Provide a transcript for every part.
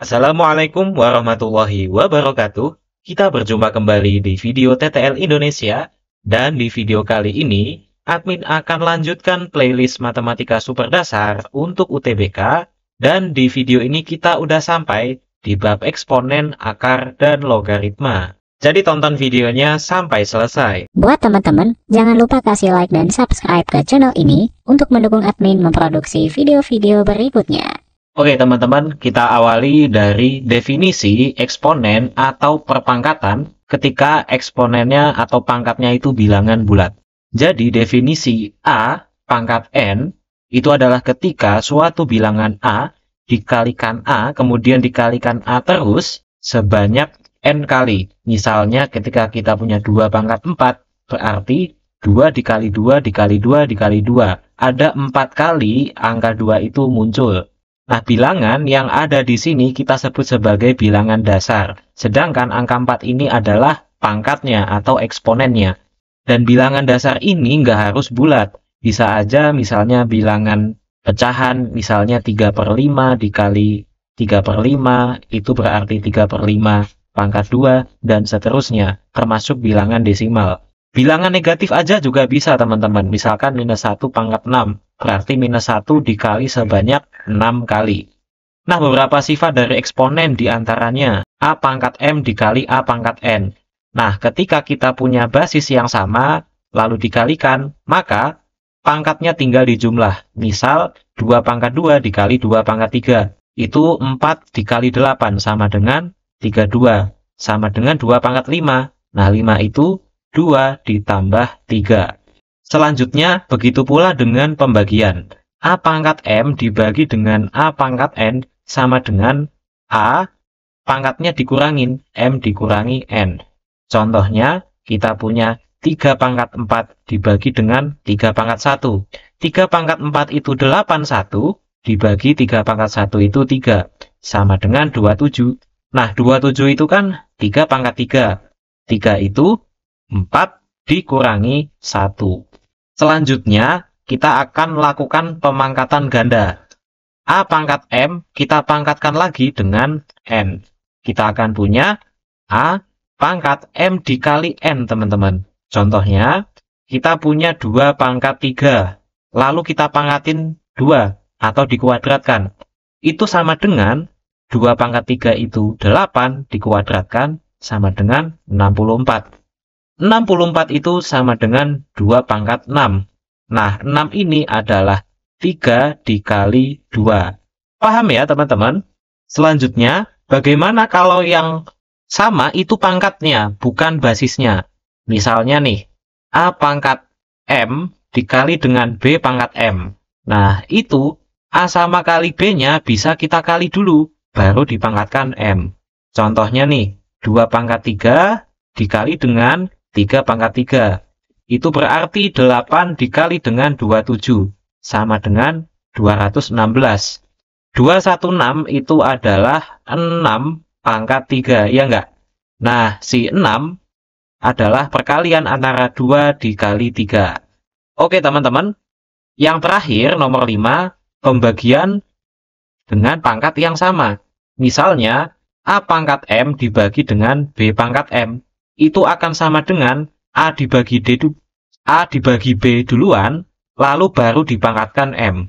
Assalamualaikum warahmatullahi wabarakatuh. Kita berjumpa kembali di video TTL Indonesia, dan di video kali ini, admin akan lanjutkan playlist Matematika Super Dasar untuk UTBK, dan di video ini kita udah sampai di bab eksponen, akar, dan logaritma. Jadi tonton videonya sampai selesai. Buat teman-teman, jangan lupa kasih like dan subscribe ke channel ini untuk mendukung admin memproduksi video-video berikutnya. Oke teman-teman, kita awali dari definisi eksponen atau perpangkatan ketika eksponennya atau pangkatnya itu bilangan bulat. Jadi definisi A pangkat N itu adalah ketika suatu bilangan A dikalikan A kemudian dikalikan A terus sebanyak N kali. Misalnya ketika kita punya 2 pangkat 4, berarti 2 dikali 2 dikali 2 dikali 2. Ada 4 kali angka 2 itu muncul. Nah, bilangan yang ada di sini kita sebut sebagai bilangan dasar. Sedangkan angka 4 ini adalah pangkatnya atau eksponennya. Dan bilangan dasar ini nggak harus bulat. Bisa aja misalnya bilangan pecahan, misalnya 3/5 dikali 3/5, itu berarti 3/5 pangkat 2, dan seterusnya, termasuk bilangan desimal. Bilangan negatif aja juga bisa teman-teman, misalkan -1 pangkat 6, berarti -1 dikali sebanyak 6 kali. Nah, beberapa sifat dari eksponen diantaranya A pangkat M dikali A pangkat N. Nah, ketika kita punya basis yang sama, lalu dikalikan, maka pangkatnya tinggal dijumlah. Misal, 2 pangkat 2 dikali 2 pangkat 3. Itu 4 dikali 8 sama dengan 32, sama dengan 2 pangkat 5. Nah, 5 itu 2 ditambah 3. Selanjutnya, begitu pula dengan pembagian. A pangkat M dibagi dengan A pangkat N sama dengan A pangkatnya dikurangin, M dikurangi N. Contohnya, kita punya 3 pangkat 4 dibagi dengan 3 pangkat 1. 3 pangkat 4 itu 81, dibagi 3 pangkat 1 itu 3, sama dengan 27. Nah, 27 itu kan 3 pangkat 3. 3 itu 4 dikurangi 1. Selanjutnya, kita akan lakukan pemangkatan ganda. A pangkat M kita pangkatkan lagi dengan N. Kita akan punya A pangkat M dikali N, teman-teman. Contohnya, kita punya 2 pangkat 3. Lalu kita pangkatin 2 atau dikuadratkan. Itu sama dengan 2 pangkat 3 itu 8 dikuadratkan sama dengan 64. 64 itu sama dengan 2 pangkat 6. Nah, 6 ini adalah 3 dikali 2. Paham ya, teman-teman? Selanjutnya, bagaimana kalau yang sama itu pangkatnya, bukan basisnya? Misalnya nih, A pangkat M dikali dengan B pangkat M. Nah, itu A sama kali B-nya bisa kita kali dulu, baru dipangkatkan M. Contohnya nih, 2 pangkat 3 dikali dengan 3 pangkat 3. Itu berarti 8 dikali dengan 27, sama dengan 216. 216 itu adalah 6 pangkat 3, ya enggak? Nah, si 6 adalah perkalian antara 2 dikali 3. Oke, teman-teman. Yang terakhir, nomor 5, pembagian dengan pangkat yang sama. Misalnya, A pangkat M dibagi dengan B pangkat M. Itu akan sama dengan A dibagi B duluan, lalu baru dipangkatkan M.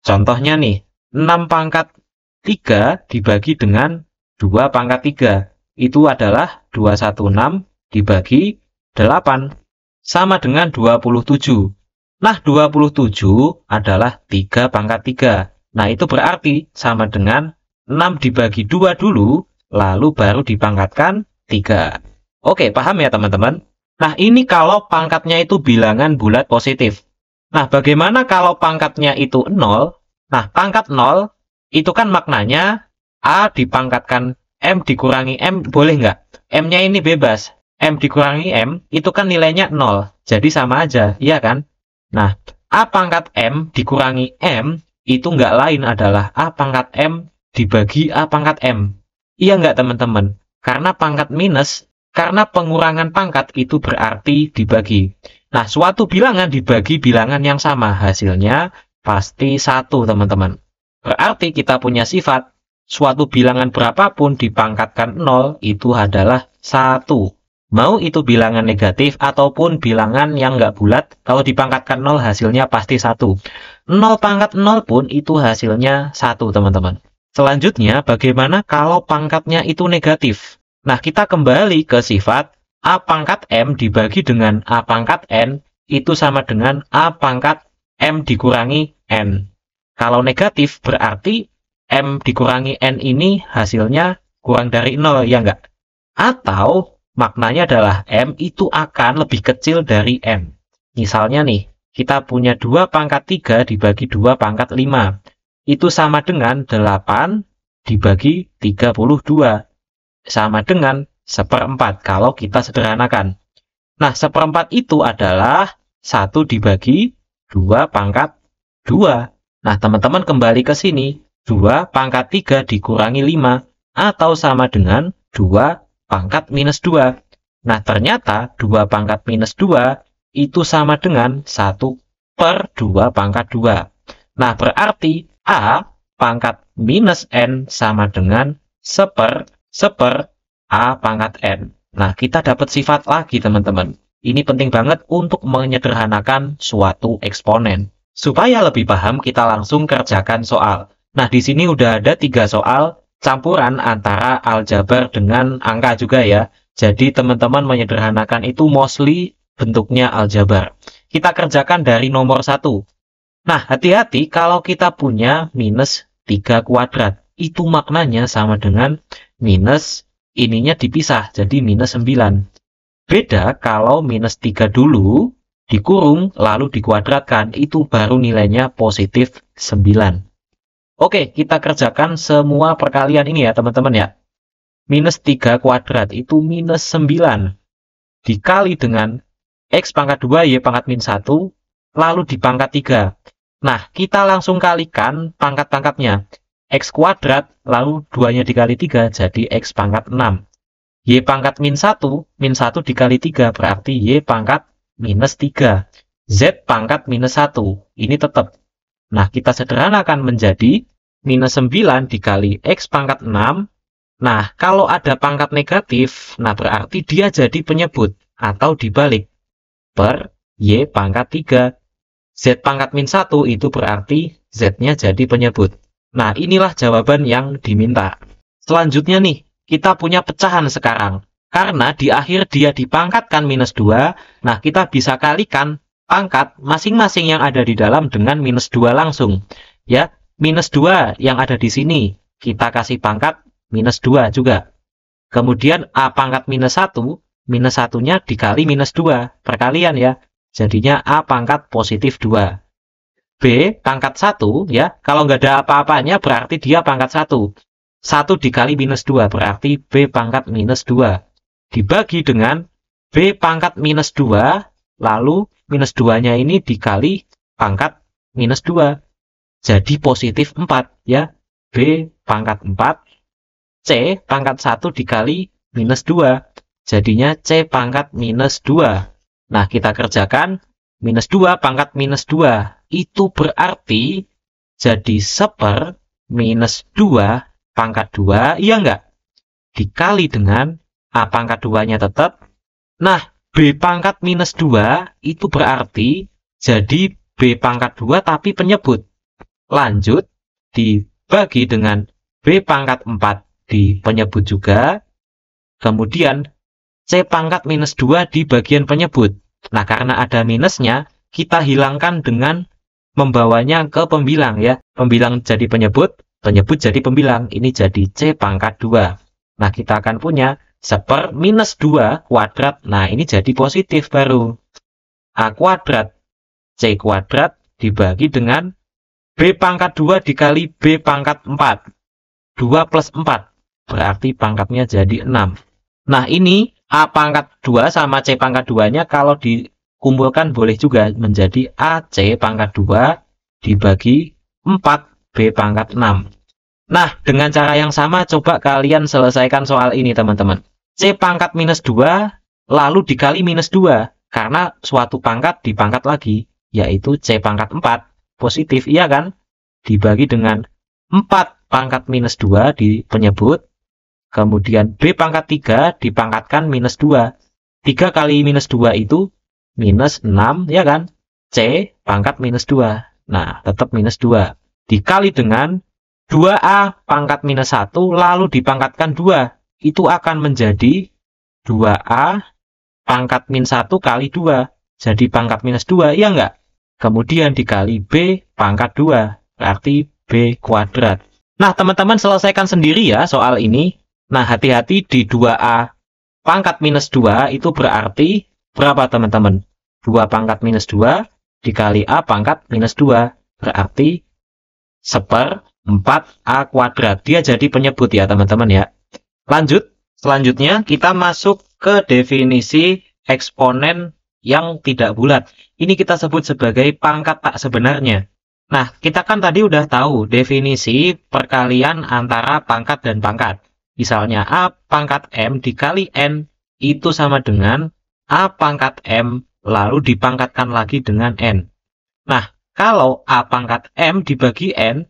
Contohnya nih, 6 pangkat 3 dibagi dengan 2 pangkat 3. Itu adalah 216 dibagi 8, sama dengan 27. Nah, 27 adalah 3 pangkat 3. Nah, itu berarti sama dengan 6 dibagi 2 dulu, lalu baru dipangkatkan 3. Oke, paham ya teman-teman? Nah, ini kalau pangkatnya itu bilangan bulat positif. Nah, bagaimana kalau pangkatnya itu 0? Nah, pangkat 0 itu kan maknanya A dipangkatkan M dikurangi M, boleh nggak? M-nya ini bebas. M dikurangi M itu kan nilainya 0. Jadi sama aja, iya kan? Nah, A pangkat M dikurangi M itu nggak lain adalah A pangkat M dibagi A pangkat M. Iya nggak teman-teman? Karena pangkat minus, karena pengurangan pangkat itu berarti dibagi. Nah, suatu bilangan dibagi bilangan yang sama, hasilnya pasti 1, teman-teman. Berarti kita punya sifat suatu bilangan berapapun dipangkatkan 0 itu adalah 1. Mau itu bilangan negatif ataupun bilangan yang nggak bulat, kalau dipangkatkan 0 hasilnya pasti 1. 0 pangkat 0 pun itu hasilnya 1, teman-teman. Selanjutnya, bagaimana kalau pangkatnya itu negatif? Nah, kita kembali ke sifat A pangkat M dibagi dengan A pangkat N, itu sama dengan A pangkat M dikurangi N. Kalau negatif, berarti M dikurangi N ini hasilnya kurang dari 0, ya nggak? Atau maknanya adalah M itu akan lebih kecil dari N. Misalnya nih, kita punya 2 pangkat 3 dibagi 2 pangkat 5. Itu sama dengan 8 dibagi 32. Sama dengan 1/4 kalau kita sederhanakan. Nah, 1/4 itu adalah 1 dibagi 2 pangkat 2. Nah, teman-teman kembali ke sini. 2 pangkat 3 dikurangi 5 atau sama dengan 2 pangkat minus 2. Nah, ternyata 2 pangkat minus 2 itu sama dengan 1/2 pangkat 2. Nah, berarti A pangkat minus N sama dengan 1/1 A pangkat N. Nah, kita dapat sifat lagi, teman-teman. Ini penting banget untuk menyederhanakan suatu eksponen. Supaya lebih paham, kita langsung kerjakan soal. Nah, di sini udah ada 3 soal campuran antara aljabar dengan angka juga ya. Jadi teman-teman menyederhanakan itu mostly bentuknya aljabar. Kita kerjakan dari nomor 1. Nah, hati-hati kalau kita punya minus 3 kuadrat. Itu maknanya sama dengan minus ininya dipisah, jadi minus 9. Beda kalau minus 3 dulu dikurung lalu dikuadratkan, itu baru nilainya positif 9. Oke, kita kerjakan semua perkalian ini ya teman-teman ya. Minus 3 kuadrat itu minus 9. Dikali dengan X pangkat 2, Y pangkat min 1, lalu dipangkat 3. Nah, kita langsung kalikan pangkat-pangkatnya. X kuadrat, lalu 2-nya dikali 3, jadi X pangkat 6. Y pangkat min 1 dikali 3, berarti Y pangkat minus 3. Z pangkat minus 1, ini tetap. Nah, kita sederhanakan menjadi minus 9 dikali X pangkat 6. Nah, kalau ada pangkat negatif, nah berarti dia jadi penyebut atau dibalik per Y pangkat 3. Z pangkat min 1 itu berarti Z-nya jadi penyebut. Nah, inilah jawaban yang diminta. Selanjutnya nih, kita punya pecahan sekarang. Karena di akhir dia dipangkatkan minus 2, nah kita bisa kalikan pangkat masing-masing yang ada di dalam dengan minus 2 langsung. Ya, minus 2 yang ada di sini, kita kasih pangkat minus 2 juga. Kemudian A pangkat minus 1, minus 1-nya dikali minus 2, perkalian ya. Jadinya A pangkat positif 2. B pangkat 1, ya, kalau nggak ada apa-apanya berarti dia pangkat 1. 1 dikali minus 2, berarti B pangkat minus 2. Dibagi dengan B pangkat minus 2, lalu minus 2-nya ini dikali pangkat minus 2. Jadi positif 4, ya. B pangkat 4, C pangkat 1 dikali minus 2. Jadinya C pangkat minus 2. Nah, kita kerjakan minus 2 pangkat minus 2. Itu berarti jadi 1/2 minus 2 pangkat 2, iya nggak? Dikali dengan A pangkat 2-nya tetap. Nah, B pangkat minus 2 itu berarti jadi B pangkat 2 tapi penyebut. Lanjut, dibagi dengan B pangkat 4 di penyebut juga. Kemudian, C pangkat minus 2 di bagian penyebut. Nah, karena ada minusnya, kita hilangkan dengan membawanya ke pembilang ya. Pembilang jadi penyebut jadi pembilang. Ini jadi C pangkat 2. Nah, kita akan punya 1/2 minus 2 kuadrat. Nah, ini jadi positif baru. A kuadrat C kuadrat dibagi dengan B pangkat 2 dikali B pangkat 4. 2 plus 4. Berarti pangkatnya jadi 6. Nah, ini A pangkat 2 sama C pangkat 2-nya kalau dikumpulkan boleh juga menjadi AC pangkat 2 dibagi 4 B pangkat 6. Nah, dengan cara yang sama coba kalian selesaikan soal ini teman-teman. C pangkat minus 2 lalu dikali minus 2. Karena suatu pangkat dipangkat lagi, yaitu C pangkat 4. Positif, iya kan? Dibagi dengan 4 pangkat minus 2 di penyebut, kemudian B pangkat 3 dipangkatkan minus 2. 3 kali minus 2 itu minus 6, ya kan? C pangkat minus 2. Nah, tetap minus 2. Dikali dengan 2A pangkat minus 1, lalu dipangkatkan 2. Itu akan menjadi 2A pangkat min 1 kali 2. Jadi pangkat minus 2, iya enggak? Kemudian dikali B pangkat 2, berarti B kuadrat. Nah, teman-teman selesaikan sendiri ya soal ini. Nah, hati-hati di 2A pangkat minus 2 itu berarti berapa teman-teman? 2 pangkat minus 2 dikali A pangkat minus 2, berarti 1/4A kuadrat. Dia jadi penyebut ya teman-teman ya. Lanjut, selanjutnya kita masuk ke definisi eksponen yang tidak bulat. Ini kita sebut sebagai pangkat tak sebenarnya. Nah, kita kan tadi udah tahu definisi perkalian antara pangkat dan pangkat. Misalnya A pangkat M dikali N itu sama dengan A pangkat M lalu dipangkatkan lagi dengan N. Nah, kalau A pangkat M dibagi N,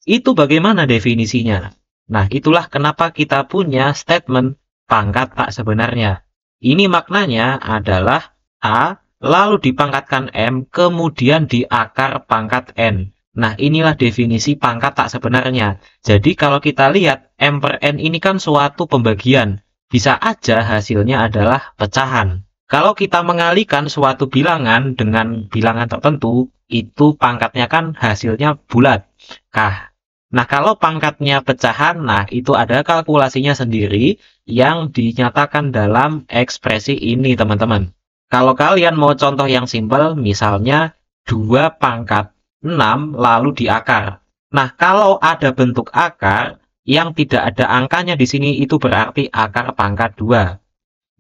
itu bagaimana definisinya? Nah, itulah kenapa kita punya statement pangkat tak sebenarnya. Ini maknanya adalah A, lalu dipangkatkan M, kemudian diakar pangkat N. Nah, inilah definisi pangkat tak sebenarnya. Jadi, kalau kita lihat M per N ini kan suatu pembagian. Bisa aja hasilnya adalah pecahan. Kalau kita mengalihkan suatu bilangan dengan bilangan tertentu, itu pangkatnya kan hasilnya bulat. Nah, kalau pangkatnya pecahan, nah itu ada kalkulasinya sendiri yang dinyatakan dalam ekspresi ini, teman-teman. Kalau kalian mau contoh yang simpel, misalnya 2 pangkat 6 lalu diakar. Nah, kalau ada bentuk akar yang tidak ada angkanya di sini, itu berarti akar pangkat 2.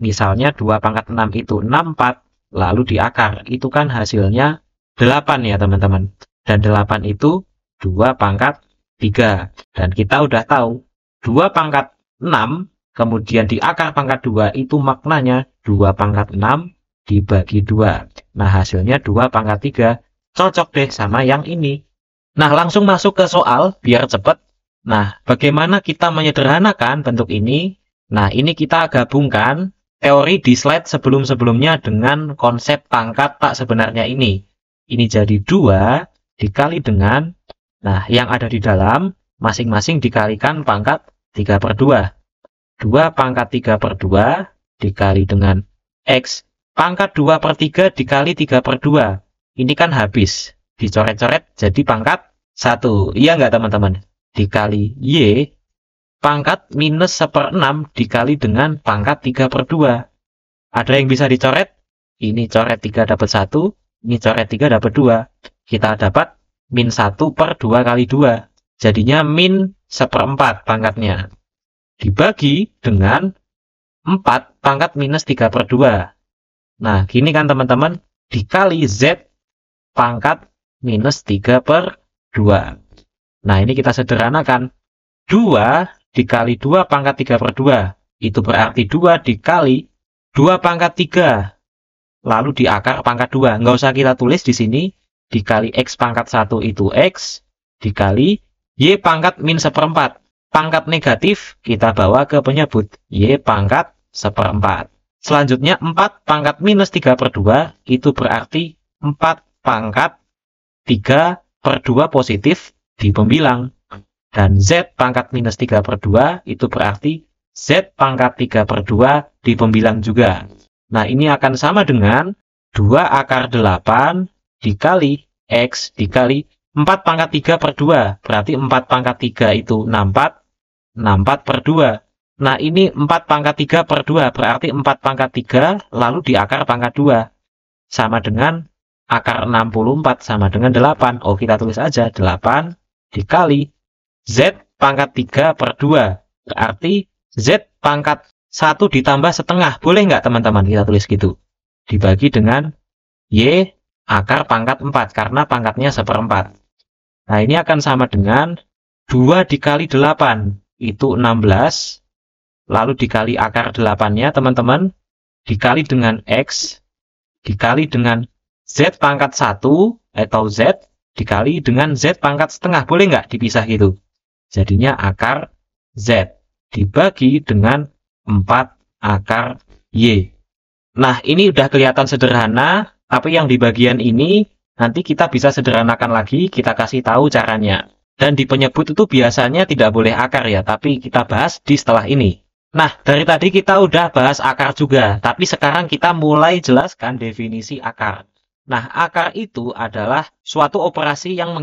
Misalnya 2 pangkat 6 itu 64, lalu diakar. Itu kan hasilnya 8 ya, teman-teman. Dan 8 itu 2 pangkat 3. Dan kita udah tahu, 2 pangkat 6, kemudian diakar pangkat 2, itu maknanya 2 pangkat 6 dibagi 2. Nah, hasilnya 2 pangkat 3. Cocok deh sama yang ini. Nah, langsung masuk ke soal, biar cepat. Nah, bagaimana kita menyederhanakan bentuk ini? Nah, ini kita gabungkan teori di slide sebelum-sebelumnya dengan konsep pangkat tak sebenarnya ini. Ini jadi 2 dikali dengan, nah, yang ada di dalam, masing-masing dikalikan pangkat 3/2. 2 pangkat 3/2 dikali dengan X pangkat 2/3 dikali 3/2. Ini kan habis. Dicoret-coret jadi pangkat 1. Iya nggak teman-teman? Dikali Y pangkat minus 1/6 dikali dengan pangkat 3/2. Ada yang bisa dicoret? Ini coret 3 dapat 1. Ini coret 3 dapat 2. Kita dapat min 1/2 kali 2. Jadinya min 1/4 pangkatnya. Dibagi dengan 4 pangkat minus 3/2. Nah, gini kan teman-teman, dikali Z pangkat minus 3/2. Nah, ini kita sederhanakan. 2 dikali 2 pangkat 3/2. Itu berarti 2 dikali 2 pangkat 3. Lalu diakar pangkat 2. Nggak usah kita tulis di sini. Dikali X pangkat 1 itu X. Dikali Y pangkat min 1/4. Pangkat negatif kita bawa ke penyebut. Y pangkat 1/4. Selanjutnya 4 pangkat minus 3/2 itu berarti 4 pangkat 3/2 positif di pembilang. Dan Z pangkat minus 3/2 itu berarti Z pangkat 3/2 di pembilang juga. Nah, ini akan sama dengan 2 akar 8 dikali X dikali 4 pangkat 3/2. Berarti 4 pangkat 3 itu 64. 64/2. Nah, ini 4 pangkat 3/2, berarti 4 pangkat 3 lalu diakar pangkat 2. Sama dengan akar 64 sama dengan 8. Oh, kita tulis aja 8 dikali Z pangkat 3/2. Berarti Z pangkat 1 ditambah setengah. Boleh nggak teman-teman kita tulis gitu? Dibagi dengan Y akar pangkat 4, karena pangkatnya 1/4. Nah, ini akan sama dengan 2 dikali 8, itu 16. Lalu dikali akar 8-nya, teman-teman, dikali dengan X, dikali dengan Z pangkat 1, atau Z, dikali dengan Z pangkat setengah. Boleh nggak dipisah gitu? Jadinya akar Z dibagi dengan 4 akar Y. Nah, ini udah kelihatan sederhana, tapi yang di bagian ini nanti kita bisa sederhanakan lagi, kita kasih tahu caranya. Dan di penyebut itu biasanya tidak boleh akar ya, tapi kita bahas di setelah ini. Nah, dari tadi kita udah bahas akar juga, tapi sekarang kita mulai jelaskan definisi akar. Nah, akar itu adalah suatu operasi yang